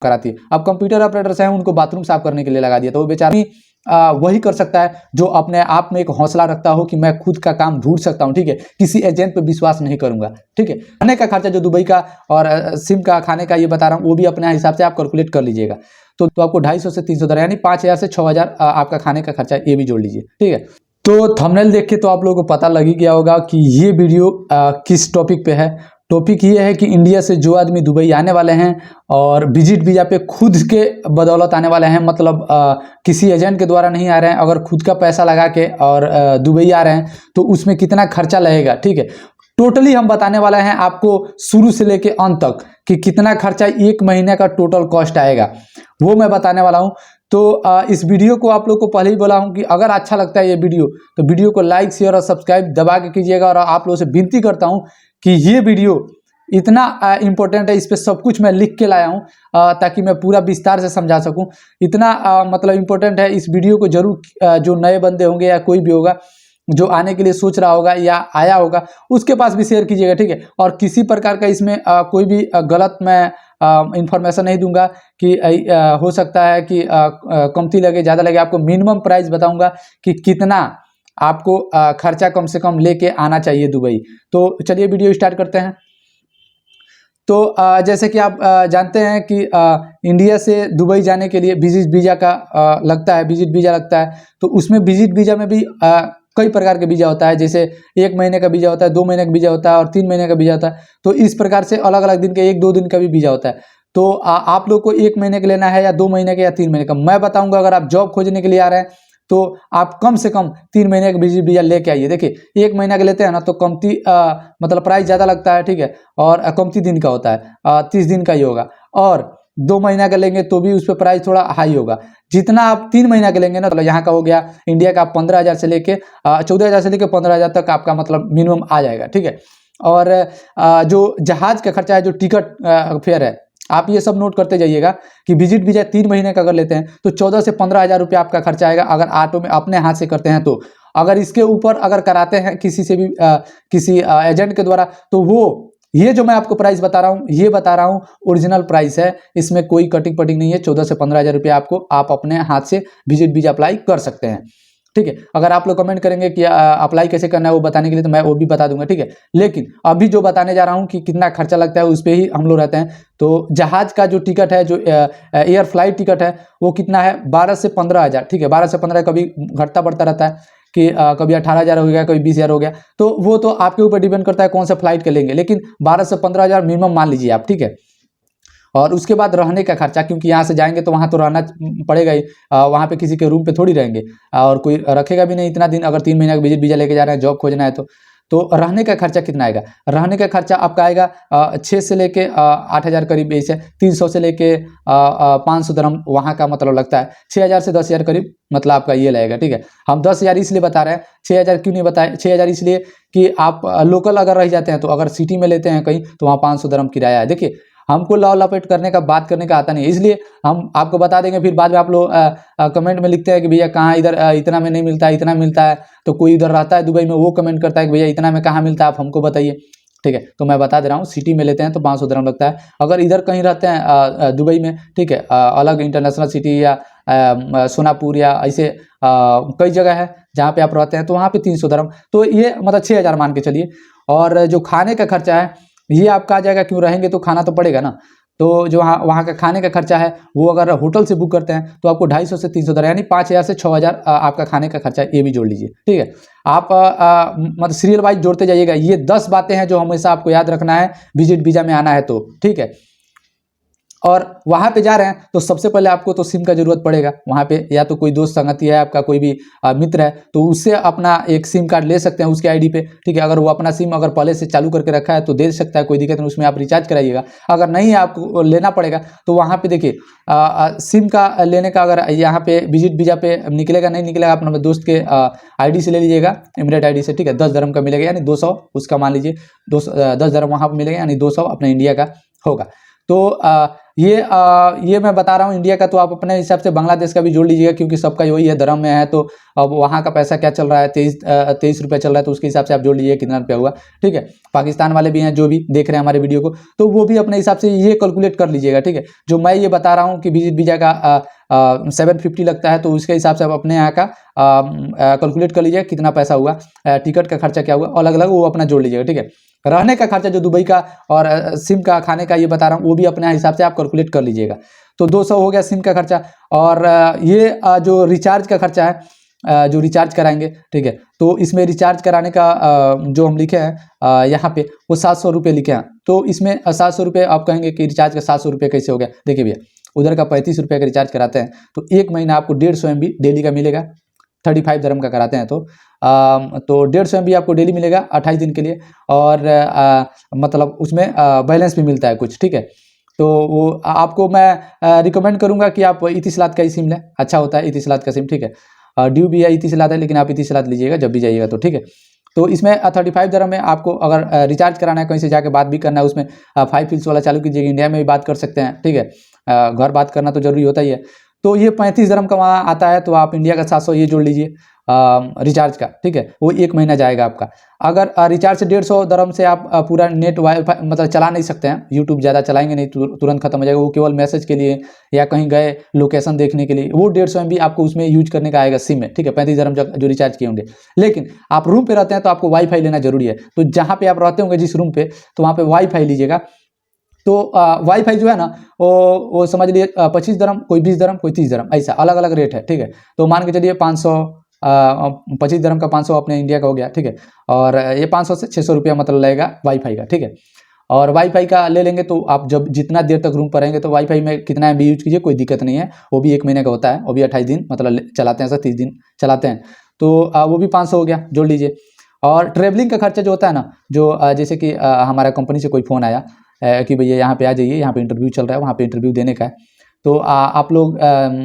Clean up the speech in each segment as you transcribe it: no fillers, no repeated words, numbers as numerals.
कराती है। अब कंप्यूटर ऑपरेटर्स हैं, उनको बाथरूम साफ करने के लिए लगा दिया, तो वो बेचारा वही कर सकता है जो अपने आप में एक हौसला रखता हो कि मैं खुद का काम ढूंढ सकता हूं, ठीक है, किसी एजेंट पे विश्वास नहीं करूंगा, ठीक है। खाने का खर्चा जो दुबई का और सिम का खाने का ये बता रहा हूँ, वो भी अपने हिसाब से आप कैलकुलेट कर लीजिएगा। तो आपको 250 से 300 यानी 5000 से 6000 आपका खाने का खर्चा, ये भी जोड़ लीजिए, ठीक है। तो थंबनेल देख के तो आप लोगों को पता लग ही गया होगा कि ये वीडियो किस टॉपिक पे है। टॉपिक ये है कि इंडिया से जो आदमी दुबई आने वाले हैं और विजिट वीजा पे खुद के बदौलत आने वाले हैं, मतलब किसी एजेंट के द्वारा नहीं आ रहे हैं, अगर खुद का पैसा लगा के और दुबई आ रहे हैं तो उसमें कितना खर्चा लगेगा, ठीक है। टोटली हम बताने वाले हैं आपको शुरू से लेके अंत तक कि कितना खर्चा 1 महीने का टोटल कॉस्ट आएगा, वो मैं बताने वाला हूं। तो इस वीडियो को आप लोग को पहले ही बोला हूं कि अगर अच्छा लगता है ये वीडियो तो वीडियो को लाइक शेयर और सब्सक्राइब दबा के कीजिएगा। और आप लोगों से विनती करता हूं कि ये वीडियो इतना इम्पोर्टेंट है, इस पर सब कुछ मैं लिख के लाया हूँ ताकि मैं पूरा विस्तार से समझा सकूं। इतना मतलब इम्पोर्टेंट है, इस वीडियो को जरूर जो नए बंदे होंगे या कोई भी होगा जो आने के लिए सोच रहा होगा या आया होगा उसके पास भी शेयर कीजिएगा, ठीक है। और किसी प्रकार का इसमें कोई भी गलत मैं इंफॉर्मेशन नहीं दूंगा कि हो सकता है कि कमती लगे ज़्यादा लगे। आपको मिनिमम प्राइस बताऊंगा कि कितना आपको खर्चा कम से कम लेके आना चाहिए दुबई। तो चलिए वीडियो स्टार्ट करते हैं। तो जैसे कि आप जानते हैं कि इंडिया से दुबई जाने के लिए विजिट वीज़ा का लगता है, विजिट वीज़ा लगता है। तो उसमें विजिट वीज़ा में भी कई प्रकार के वीज़ा होता है, जैसे 1 महीने का वीज़ा होता है, 2 महीने का वीज़ा होता है और 3 महीने का वीज़ा होता है। तो इस प्रकार से अलग अलग दिन के 1-2 दिन का भी वीज़ा होता है। तो आप लोग को 1 महीने का लेना है या 2 महीने का या 3 महीने का, मैं बताऊंगा। अगर आप जॉब खोजने के लिए आ रहे हैं तो आप कम से कम 3 महीने का विजिट वीज़ा लेके आइए। देखिए 1 महीना का लेते हैं ना तो कमती मतलब प्राइस ज़्यादा लगता है, ठीक है, और कमती दिन का होता है, 30 दिन का ही होगा। और 2 महीना का लेंगे तो भी उस पर प्राइस थोड़ा हाई होगा। जितना आप 3 महीना का लेंगे ना, तो यहाँ का हो गया इंडिया का 15,000 से लेके 14,000 से लेके 15,000 तक आपका मतलब मिनिमम आ जाएगा, ठीक है। और जो जहाज का खर्चा है, जो टिकट फेयर है, आप ये सब नोट करते जाइएगा कि विजिट वीजा 3 महीने का अगर लेते हैं तो 14 से 15,000 रुपये आपका खर्चा आएगा अगर ऑटो में अपने हाथ से करते हैं तो। अगर इसके ऊपर अगर कराते हैं किसी से भी किसी एजेंट के द्वारा, तो वो ये जो मैं आपको प्राइस बता रहा हूँ, ये बता रहा हूँ ओरिजिनल प्राइस है, इसमें कोई कटिंग पटिंग नहीं है। 14 से 15,000 रुपये आपको आप अपने हाथ से विजिट वीजा अप्लाई कर सकते हैं, ठीक है। अगर आप लोग कमेंट करेंगे कि अप्लाई कैसे करना है वो बताने के लिए, तो मैं वो भी बता दूंगा, ठीक है। लेकिन अभी जो बताने जा रहा हूँ कि कितना खर्चा लगता है उस पर ही हम लोग रहते हैं। तो जहाज का जो टिकट है, जो एयर फ्लाइट टिकट है, वो कितना है 12 से 15,000, ठीक है। 12 से 15 कभी घटता बढ़ता रहता है कि कभी 18,000 हो गया, कभी 20,000 हो गया। तो वो तो आपके ऊपर डिपेंड करता है कौन सा फ्लाइट के लेंगे, लेकिन 12 से 15,000 मिनिमम मान लीजिए आप, ठीक है। और उसके बाद रहने का खर्चा, क्योंकि यहाँ से जाएंगे तो वहाँ तो रहना पड़ेगा ही, वहाँ पे किसी के रूम पे थोड़ी रहेंगे और कोई रखेगा भी नहीं इतना दिन। अगर 3 महीने का विजिट वीजा लेके जा रहे हैं, जॉब खोजना है तो रहने का खर्चा कितना आएगा? रहने का खर्चा आपका आएगा 6 से लेके 8,000 करीब, ऐसे 300 से लेके 500 दरम वहाँ का मतलब लगता है। 6,000 से 10,000 करीब मतलब आपका ये लगेगा, ठीक है। हम 10,000 इसलिए बता रहे हैं, 6,000 क्यों नहीं बताए? 6,000 इसलिए कि आप लोकल अगर रह जाते हैं, तो अगर सिटी में लेते हैं कहीं तो वहाँ 500 दरम किराया है। देखिए हमको लाव लपेट करने का बात करने का आता नहीं है, इसलिए हम आपको बता देंगे। फिर बाद में आप लोग कमेंट में लिखते हैं कि भैया कहाँ इधर इतना में नहीं मिलता है, इतना मिलता है। तो कोई इधर रहता है दुबई में, वो कमेंट करता है कि भैया इतना में कहाँ मिलता है, आप हमको बताइए, ठीक है। तो मैं बता दे रहा हूँ, सिटी में लेते हैं तो 500 दरम लगता है। अगर इधर कहीं रहते हैं दुबई में, ठीक है, अलग इंटरनेशनल सिटी या सोनापुर या ऐसे कई जगह है जहाँ पे आप रहते हैं, तो वहाँ पे 300 दरम, तो ये मतलब 6,000 मान के चलिए। और जो खाने का खर्चा है ये आपका आ जाएगा, क्यों रहेंगे तो खाना तो पड़ेगा ना। तो जो वहाँ का खाने का खर्चा है, वो अगर होटल से बुक करते हैं तो आपको 250 से 300 दरम यानी 5,000 से 6,000 आपका खाने का खर्चा, ये भी जोड़ लीजिए, ठीक है। आप मतलब सीरियल वाइज जोड़ते जाइएगा। ये 10 बातें हैं जो हमेशा आपको याद रखना है विजिट वीजा में आना है तो, ठीक है। और वहाँ पे जा रहे हैं तो सबसे पहले आपको तो सिम का जरूरत पड़ेगा। वहाँ पे या तो कोई दोस्त संगति है आपका, कोई भी मित्र है, तो उससे अपना एक सिम कार्ड ले सकते हैं उसके आईडी पे, ठीक है। अगर वो अपना सिम अगर पहले से चालू करके रखा है तो दे सकता है, कोई दिक्कत नहीं, उसमें आप रिचार्ज कराइएगा। अगर नहीं आपको लेना पड़ेगा तो वहाँ पे देखिए सिम का लेने का, अगर यहाँ पे विजिट वीजा पे निकलेगा नहीं निकलेगा, आप अपने दोस्त के ID से ले लीजिएगा, एमिरेट ID से, ठीक है। 10 दरम का मिलेगा, यानी 200 उसका मान लीजिए, 10 दरम वहाँ पर मिलेगा, यानी 200 अपने इंडिया का होगा। तो ये मैं बता रहा हूँ इंडिया का, तो आप अपने हिसाब से बांग्लादेश का भी जोड़ लीजिएगा, क्योंकि सबका वही है, धर्म में है। तो अब वहाँ का पैसा क्या चल रहा है, 23 रुपये चल रहा है, तो उसके हिसाब से आप जोड़ लीजिए कितना रुपया हुआ। ठीक है, पाकिस्तान वाले भी हैं जो भी देख रहे हैं हमारे वीडियो को, तो वो भी अपने हिसाब से ये कैलकुलेट कर लीजिएगा। ठीक है, जो मैं ये बता रहा हूँ कि विजिट वीजा का 750 लगता है, तो उसके हिसाब से आप अपने यहाँ का कैलकुलेट कर लीजिएगा कितना पैसा हुआ, टिकट का खर्चा क्या हुआ, अलग अलग वो अपना जोड़ लीजिएगा। ठीक है, रहने का खर्चा जो दुबई का और सिम का खाने का ये बता रहा हूँ, वो भी अपने हिसाब से आप कैलकुलेट कर लीजिएगा। तो 200 हो गया सिम का खर्चा, और ये जो रिचार्ज का खर्चा है, जो रिचार्ज कराएंगे। ठीक है, तो इसमें रिचार्ज कराने का जो हम लिखे हैं यहाँ पे वो 700 रुपये लिखे हैं। तो इसमें 700 रुपये आप कहेंगे कि रिचार्ज का 700 रुपये कैसे हो गया। देखिए भैया, उधर का 35 रुपये का रिचार्ज कराते हैं, तो एक महीना आपको 150 MB डेली का मिलेगा। 35 दरम का कराते हैं, तो 150 MB आपको डेली मिलेगा 28 दिन के लिए, और मतलब उसमें बैलेंस भी मिलता है कुछ। ठीक है, तो वो आपको मैं रिकमेंड करूंगा कि आप इतिसलात का ही सिम लें, अच्छा होता है इतिसलात का सिम। ठीक है, ड्यू भी है इतिसलात है, लेकिन आप इतिसलात लीजिएगा जब भी जाइएगा तो। ठीक है, तो इसमें 35 दरम में आपको अगर रिचार्ज कराना है, कहीं से जाके बात भी करना है, उसमें 5 फिल्स वाला चालू कीजिएगा, इंडिया में भी बात कर सकते हैं। ठीक है, घर बात करना तो जरूरी होता ही है। तो ये 35 दरम का वहाँ आता है, तो आप इंडिया का 700 ये जोड़ लीजिए रिचार्ज का। ठीक है, वो एक महीना जाएगा आपका। अगर रिचार्ज से 150 दरम से आप पूरा नेट वाईफाई मतलब चला नहीं सकते हैं, यूट्यूब ज़्यादा चलाएंगे नहीं, तुरंत खत्म हो जाएगा, वो केवल मैसेज के लिए या कहीं गए लोकेशन देखने के लिए, वो 150 MB आपको उसमें यूज करने का आएगा सिम में। ठीक है, 35 दरम जो रिचार्ज किए होंगे। लेकिन आप रूम पे रहते हैं तो आपको वाईफाई लेना जरूरी है, तो जहाँ पे आप रहते होंगे जिस रूम पे, तो वहाँ पे वाईफाई लीजिएगा। तो वाईफाई जो है ना, वो समझ लिए 25 दरम, कोई 20 दरम, कोई 30 दरम, ऐसा अलग अलग रेट है। ठीक है, तो मान के चलिए 500 25 दरम का 500 अपने इंडिया का हो गया। ठीक है, और ये 500 से 600 रुपया मतलब लगेगा वाईफाई का। ठीक है, और वाईफाई का ले लेंगे तो आप जब जितना देर तक रूम पर रहेंगे, तो वाईफाई में कितना MB यूज कीजिए, कोई दिक्कत नहीं है, वो भी एक महीने का होता है, वो भी 28 दिन मतलब चलाते हैं, 30 दिन चलाते हैं, तो वो भी 500 हो गया, जोड़ लीजिए। और ट्रेवलिंग का खर्चा जो होता है ना, जो जैसे कि हमारा कंपनी से कोई फ़ोन आया कि भैया यहाँ पे आ जाइए, यहाँ पे इंटरव्यू चल रहा है, वहाँ पे इंटरव्यू देने का है, तो आप लोग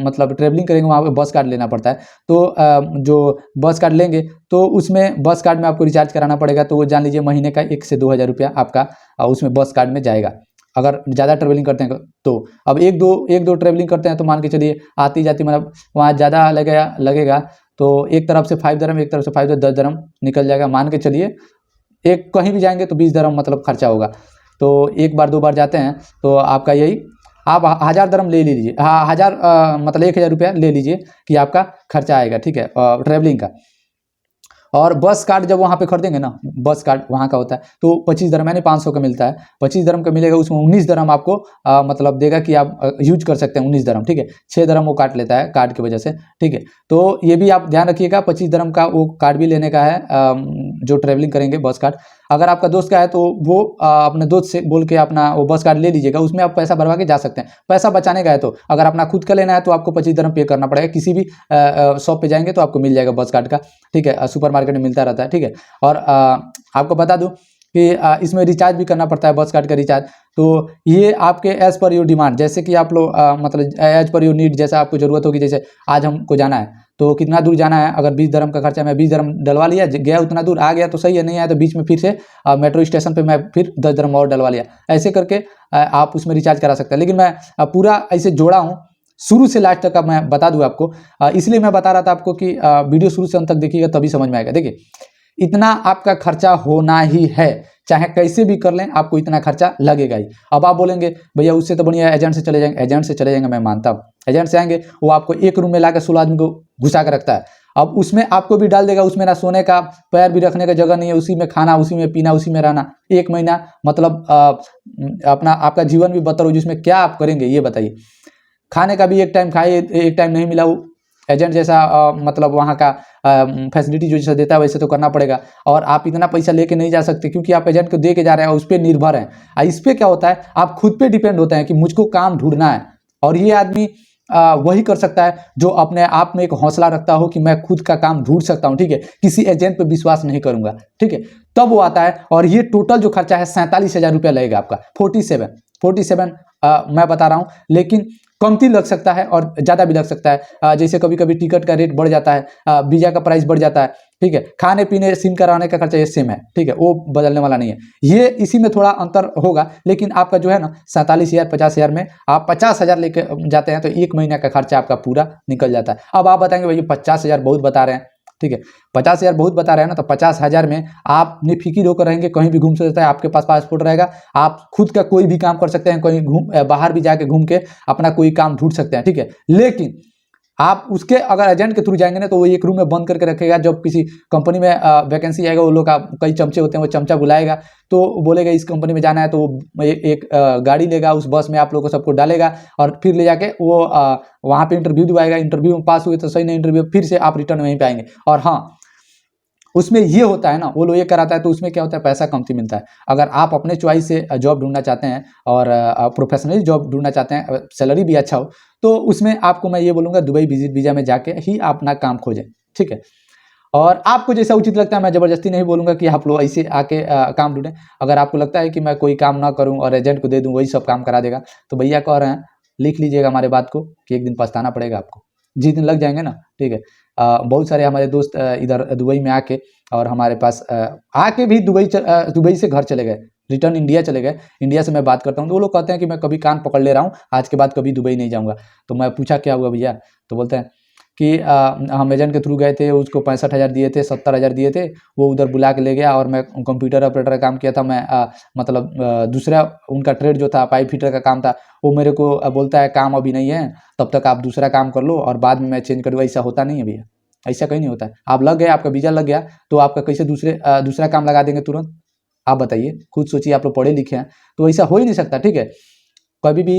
मतलब ट्रेवलिंग करेंगे, वहाँ पे बस कार्ड लेना पड़ता है। तो जो बस कार्ड लेंगे, तो उसमें बस कार्ड में आपको रिचार्ज कराना पड़ेगा, तो वो जान लीजिए महीने का 1 से 2 हज़ार रुपया आपका उसमें बस कार्ड में जाएगा, अगर ज़्यादा ट्रेवलिंग करते हैं तो। अब एक दो ट्रेवलिंग करते हैं, तो मान के चलिए आती जाती मतलब वहाँ ज़्यादा लगेगा, तो एक तरफ से 5 दरम, एक तरफ से 5 तो 10 दरम निकल जाएगा। मान के चलिए एक कहीं भी जाएंगे तो 20 दरम मतलब खर्चा होगा। तो एक बार 2 बार जाते हैं तो आपका यही आप 1000 दरम ले लीजिए, हाँ 1000 मतलब 1000 रुपया ले लीजिए कि आपका खर्चा आएगा। ठीक है, ट्रैवलिंग का। और बस कार्ड जब वहाँ पे खरीदेंगे ना, बस कार्ड वहाँ का होता है, तो 25 दरम यानी 500 का मिलता है, 25 दरम का मिलेगा, उसमें 19 दरम आपको मतलब देगा कि आप यूज कर सकते हैं 19 दरम। ठीक है, 6 दरम वो काट लेता है कार्ड की वजह से। ठीक है, तो ये भी आप ध्यान रखिएगा, 25 दरम का वो कार्ड भी लेने का है जो ट्रेवलिंग करेंगे बस कार्ड। अगर आपका दोस्त का है तो वो अपने दोस्त से बोल के अपना वो बस कार्ड ले लीजिएगा, उसमें आप पैसा भरवा के जा सकते हैं। पैसा बचाने का है तो, अगर अपना खुद का लेना है तो आपको 25 दरम पे करना पड़ेगा, किसी भी शॉप पे जाएंगे तो आपको मिल जाएगा बस कार्ड का। ठीक है, सुपर मार्केट में मिलता रहता है। ठीक है, और आपको बता दूं कि इसमें रिचार्ज भी करना पड़ता है, बस कार्ड का रिचार्ज। तो ये आपके एज पर योर डिमांड, जैसे कि आप लोग मतलब एज पर योर नीड, जैसा आपको जरूरत होगी, जैसे आज हमको जाना है तो कितना दूर जाना है, अगर 20 दरम का खर्चा, मैं 20 दरम डलवा लिया, गया उतना दूर, आ गया तो सही है, नहीं आया तो बीच में फिर से मेट्रो स्टेशन पे मैं फिर 10 दरम और डलवा लिया, ऐसे करके आप उसमें रिचार्ज करा सकते हैं। लेकिन मैं पूरा ऐसे जोड़ा हूँ शुरू से लास्ट तक, अब मैं बता दूं आपको, इसलिए मैं बता रहा था आपको कि वीडियो शुरू से अंत तक देखिएगा तभी समझ में आएगा। देखिए, इतना आपका खर्चा होना ही है, चाहे कैसे भी कर लें आपको इतना खर्चा लगेगा ही। अब आप बोलेंगे भैया उससे तो बढ़िया एजेंट से चले जाएंगे, एजेंट से चले जाएंगे, मैं मानता हूँ, एजेंट से आएंगे वो आपको एक रूम में लाकर 16 आदमी को घुसा कर रखता है। अब उसमें आपको भी डाल देगा, उसमें ना सोने का पैर भी रखने का जगह नहीं है, उसी में खाना, उसी में पीना, उसी में रहना, एक महीना मतलब अपना आपका जीवन भी बदतर हो, जिसमें क्या आप करेंगे ये बताइए। खाने का भी एक टाइम खाए, एक टाइम नहीं मिला, वो एजेंट जैसा मतलब वहाँ का फैसिलिटी जो जैसा देता है वैसे तो करना पड़ेगा। और आप इतना पैसा लेके नहीं जा सकते, क्योंकि आप एजेंट को दे के जा रहे हैं, उस पर निर्भर हैं। इस पर क्या होता है, आप खुद पे डिपेंड होते हैं कि मुझको काम ढूंढना है, और ये आदमी वही कर सकता है जो अपने आप में एक हौसला रखता हो कि मैं खुद का काम ढूंढ सकता हूँ। ठीक है, किसी एजेंट पे विश्वास नहीं करूंगा। ठीक है, तब वो आता है, और ये टोटल जो खर्चा है 47,000 रुपया लगेगा आपका, 47 मैं बता रहा हूँ। लेकिन कमती लग सकता है और ज़्यादा भी लग सकता है। जैसे कभी कभी टिकट का रेट बढ़ जाता है, वीज़ा का प्राइस बढ़ जाता है, ठीक है। खाने पीने सिम कराने का खर्चा ये सेम है, ठीक है, वो बदलने वाला नहीं है। ये इसी में थोड़ा अंतर होगा, लेकिन आपका जो है ना 47,000 50,000 में आप 50,000 लेके जाते हैं तो 1 महीने का खर्चा आपका पूरा निकल जाता है। अब आप बताएंगे भैया 50,000 बहुत बता रहे हैं, ठीक है, 50,000 बहुत बता रहे हैं ना, तो 50,000 में आप निफिकिर होकर रहेंगे, कहीं भी घूम सकते हैं, आपके पास पासपोर्ट रहेगा, आप खुद का कोई भी काम कर सकते हैं, कहीं बाहर भी जाके घूम के अपना कोई काम ढूंढ सकते हैं, ठीक है। लेकिन आप उसके अगर एजेंट के थ्रू जाएंगे ना, तो वो एक रूम में बंद करके रखेगा। जब किसी कंपनी में वैकेंसी आएगा, वो लोग कई चमचे होते हैं, वो चमचा बुलाएगा तो बोलेगा इस कंपनी में जाना है, तो वो एक गाड़ी लेगा, उस बस में आप लोगों को सबको डालेगा और फिर ले जाके वो वहाँ पे इंटरव्यू दिवाएगा। इंटरव्यू में पास हुए तो सही, नहीं इंटरव्यू फिर से आप रिटर्न वहीं पे आएंगे। और हाँ, उसमें ये होता है ना, वो लोग ये कराता है तो उसमें क्या होता है, पैसा कमती मिलता है। अगर आप अपने चॉइस से जॉब ढूंढना चाहते हैं और प्रोफेशनली जॉब ढूंढना चाहते हैं, सैलरी भी अच्छा हो, तो उसमें आपको मैं ये बोलूँगा दुबई विजिट वीज़ा में जाके ही आप अपना काम खोजें, ठीक है। और आपको जैसा उचित लगता है, मैं ज़बरदस्ती नहीं बोलूँगा कि आप लोग ऐसे आके काम ढूंढें। अगर आपको लगता है कि मैं कोई काम ना करूँ और एजेंट को दे दूँ, वही सब काम करा देगा, तो भैया कह रहे हैं लिख लीजिएगा हमारे बात को कि एक दिन पछताना पड़ेगा आपको। जिस दिन लग जाएंगे ना, ठीक है। बहुत सारे हमारे दोस्त इधर दुबई में आके और हमारे पास आके भी दुबई से घर चले गए, रिटर्न इंडिया चले गए। इंडिया से मैं बात करता हूँ तो वो लोग कहते हैं कि मैं कभी कान पकड़ ले रहा हूँ, आज के बाद कभी दुबई नहीं जाऊँगा। तो मैं पूछा क्या हुआ भैया, तो बोलते हैं कि हम एजेंट के थ्रू गए थे, उसको 65,000 दिए थे, 70,000 दिए थे, वो उधर बुला के ले गया और मैं कंप्यूटर ऑपरेटर का काम किया था। मैं मतलब दूसरा उनका ट्रेड जो था पाइप फिटर का काम था, वो मेरे को बोलता है काम अभी नहीं है, तब तक आप दूसरा काम कर लो और बाद में मैं चेंज कर दूँगा। ऐसा होता नहीं है भैया, ऐसा कहीं नहीं होता है। आप लग गए, आपका वीज़ा लग गया, तो आपका कैसे दूसरा काम लगा देंगे तुरंत? आप बताइए, खुद सोचिए, आप लोग पढ़े लिखे हैं, तो ऐसा हो ही नहीं सकता, ठीक है। कभी भी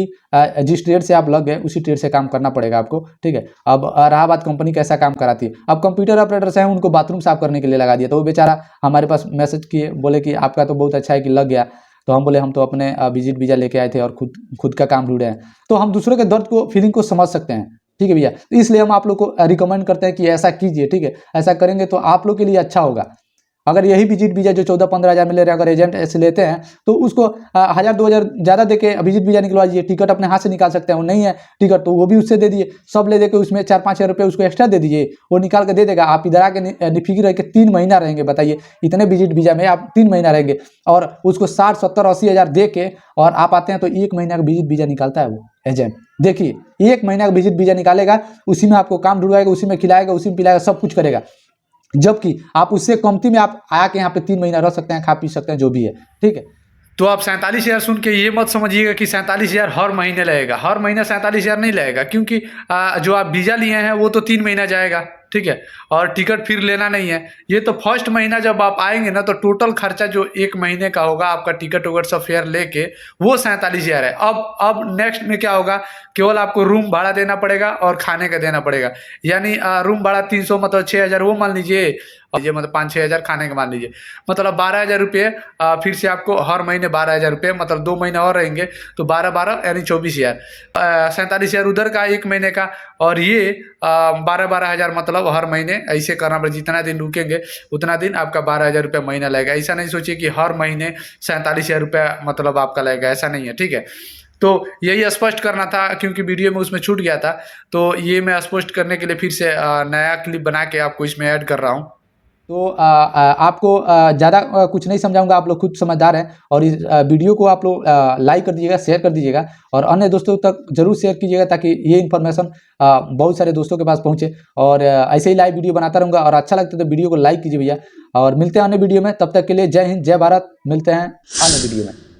जिस ट्रेड से आप लग गए उसी ट्रेड से काम करना पड़ेगा आपको, ठीक है। अब रहा बात कंपनी कैसा काम कराती है, अब कंप्यूटर ऑपरेटर्स हैं, उनको बाथरूम साफ करने के लिए लगा दिया, तो वो बेचारा हमारे पास मैसेज किए, बोले कि आपका तो बहुत अच्छा है कि लग गया। तो हम बोले हम तो अपने विजिट वीज़ा लेके आए थे और खुद का काम ढूंढे हैं। तो हम दूसरों के दर्द को, फीलिंग को समझ सकते हैं, ठीक है भैया। तो इसलिए हम आप लोग को रिकमेंड करते हैं कि ऐसा कीजिए, ठीक है। ऐसा करेंगे तो आप लोग के लिए अच्छा होगा। अगर यही विजिट वीज़ा जो 14-15 हज़ार में ले रहे हैं, अगर एजेंट ऐसे लेते हैं तो उसको 1,000-2,000 ज़्यादा देके विजिट वीज़ा निकलवा दीजिए। टिकट अपने हाथ से निकाल सकते हैं, वो नहीं है टिकट तो वो भी उससे दे दिए, सब ले दे के उसमें 4-5 हज़ार रुपये उसको एक्स्ट्रा दे दीजिए, वो निकाल के दे देगा। आप इधर आके निफिक्र रह के 3 महीना रहेंगे, बताइए इतने विजिट वीज़ा में आप 3 महीना रहेंगे और उसको 60-70-80 हज़ार दे के और आप आते हैं तो 1 महीना का विजिट वीज़ा निकालता है वो एजेंट। देखिए 1 महीना का विजिट वीज़ा निकालेगा, उसी में आपको काम ढूंढवाएगा, उसी में खिलाएगा, उसी में पिलाएगा, सब कुछ करेगा। जबकि आप उससे कमती में आप आके यहाँ पे 3 महीना रह सकते हैं, खा पी सकते हैं, जो भी है, ठीक है। तो आप 47,000 सुन के ये मत समझिएगा कि 47,000 हर महीने लगेगा, हर महीने 47,000 नहीं लगेगा, क्योंकि जो आप वीज़ा लिए हैं वो तो 3 महीना जाएगा, ठीक है। और टिकट फिर लेना नहीं है। ये तो फर्स्ट महीना जब आप आएंगे ना, तो टोटल खर्चा जो 1 महीने का होगा आपका टिकट वगैरह सब फेयर लेके, वो 47,000 है। अब नेक्स्ट में क्या होगा, केवल आपको रूम भाड़ा देना पड़ेगा और खाने का देना पड़ेगा। यानी रूम भाड़ा 300 मतलब 6,000 वो मान लीजिए, और ये मतलब 5-6 हज़ार खाने का मान लीजिए, मतलब 12,000 रुपये। फिर से आपको हर महीने 12,000 रुपये, मतलब 2 महीने और रहेंगे तो 12-12 यानी 24,000, 47,000 उधर का 1 महीने का, और ये 12-12 हज़ार मतलब हर महीने ऐसे करना पड़ेगा। जितना दिन रुकेंगे उतना दिन आपका 12,000 रुपये महीना लगेगा। ऐसा नहीं सोचिए कि हर महीने 47,000 रुपये मतलब आपका लगेगा, ऐसा नहीं है, ठीक है। तो यही स्पष्ट करना था, क्योंकि वीडियो में उसमें छूट गया था, तो ये मैं स्पष्ट करने के लिए फिर से नया क्लिप बना के आपको इसमें ऐड कर रहा हूँ। तो आपको ज़्यादा कुछ नहीं समझाऊंगा, आप लोग खुद समझदार हैं। और इस वीडियो को आप लोग लाइक कर दीजिएगा, शेयर कर दीजिएगा और अन्य दोस्तों तक जरूर शेयर कीजिएगा, ताकि ये इन्फॉर्मेशन बहुत सारे दोस्तों के पास पहुंचे। और ऐसे ही लाइव वीडियो बनाता रहूँगा, और अच्छा लगता है तो वीडियो को लाइक कीजिए भैया। और मिलते हैं अन्य वीडियो में, तब तक के लिए जय हिंद, जय भारत। मिलते हैं अन्य वीडियो में।